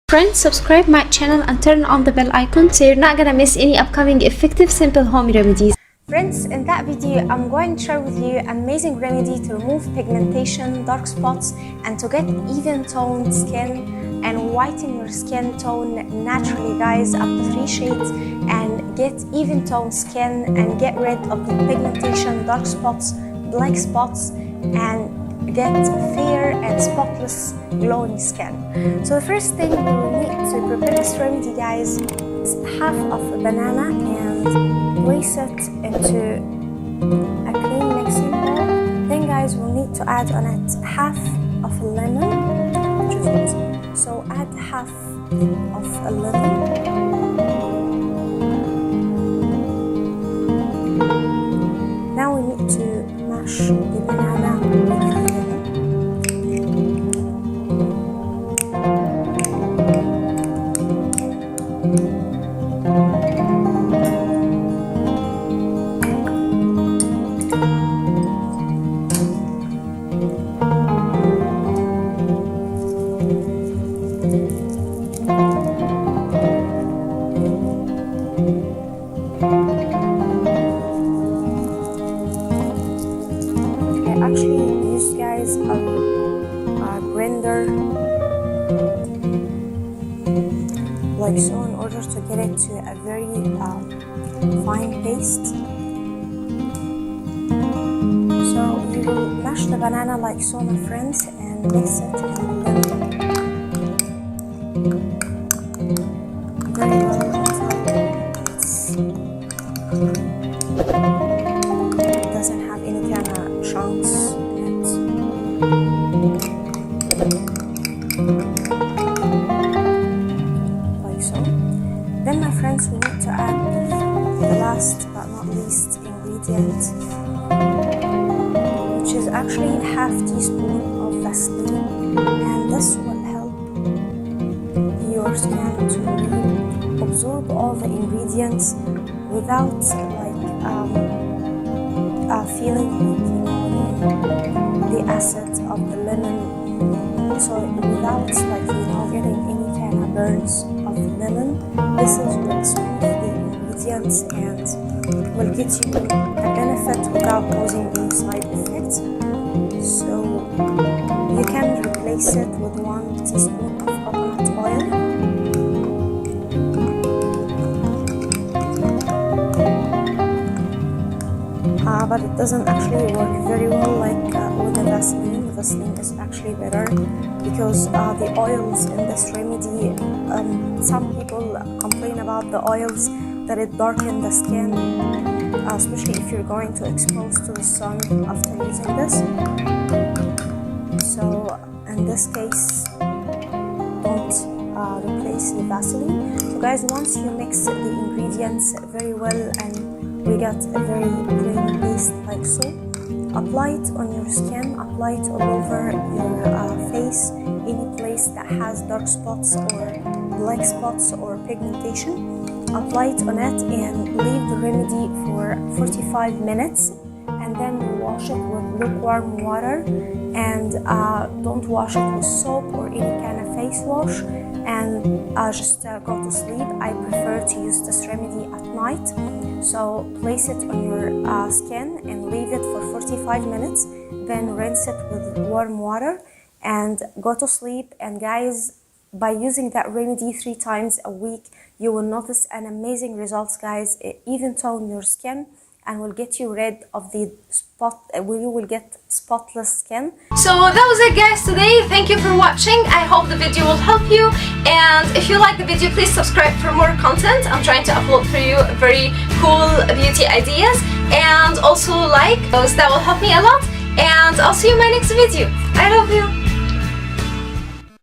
Friends, subscribe my channel and turn on the bell icon so you're not gonna miss any upcoming effective simple home remedies. Friends, in that video I'm going to share with you amazing remedy to remove pigmentation, dark spots, and to get even toned skin and whiten your skin tone naturally, guys, up to 3 shades, and get even toned skin and get rid of the pigmentation, dark spots, black spots, and get fair and spotless glowing skin. So the first thing we will need to prepare this remedy, guys, is half of a banana and place it into a clean mixing bowl. Then, guys, we'll need to add on it half of a lemon, which is it. So add half of a lemon. Now we need to mash the banana with the lemon. Actually use, guys, a grinder like so in order to get it to a very fine paste. So you will mash the banana like so, my friends, and mix it in the blender very well until it doesn't have any kind of chunks in it. Like so. Then, my friends, we need to add the last but not least ingredient, which is actually half teaspoon of Vaseline, and this will help your skin to really absorb all the ingredients without feeling the acid of the lemon, so without getting any kind of burns of the lemon. This is what smooth the ingredients and will get you a benefit without causing any side effects. So you can replace it with 1 teaspoon of coconut oil. But it doesn't actually work very well like with the Vaseline. The Vaseline is actually better because the oils in this remedy, some people complain about the oils that it darken the skin, especially if you're going to expose to the sun after using this. So in this case, don't replace the Vaseline. So, guys, once you mix the ingredients very well and we got a very clean paste like so, apply it on your skin, apply it all over your face, any place that has dark spots or black spots or pigmentation. Apply it on it and leave the remedy for 45 minutes, and then wash it with lukewarm water, and don't wash it with soap or any kind of face wash, and just go to sleep. I prefer to use this remedy at night. So place it on your skin and leave it for 45 minutes, then rinse it with warm water and go to sleep. And, guys, by using that remedy 3 times a week, you will notice an amazing results, guys. It even tone your skin and will get you rid of the spot, you will get spotless skin. So that was it, guys, today. Thank you for watching. I hope the video will help you, and if you like the video, please subscribe for more content. I'm trying to upload for you very cool beauty ideas, and also like those. That will help me a lot, and I'll see you in my next video. I love you.